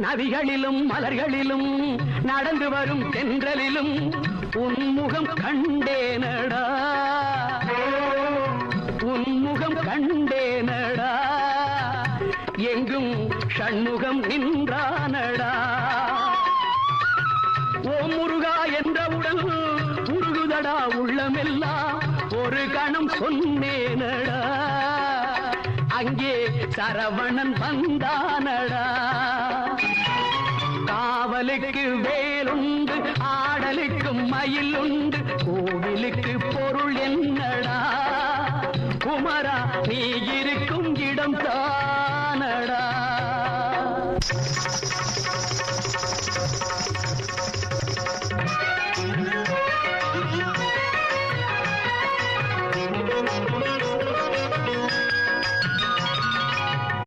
நதிகளிலும் மலர்களிலும் நடந்து வரும் தென்றலிலும் உன்முகம் கண்டேனடா, உன்முகம் கண்டேனடா, எங்கும் ஷண்முகம் நின்றானடா. ஓ முருகா என்றவுடன் உருகுதடா உள்ளமெல்லாம், ஒரு கணம் சொன்னேனடா, அங்கே சரவணன் வந்தானடா. காவலுக்கு வேலுண்டு, ஆடலுக்கு மயில் உண்டு, கோவிலுக்கு பொருள் என்னடா, குமரா நீ இருக்கும் இடம் தானடா.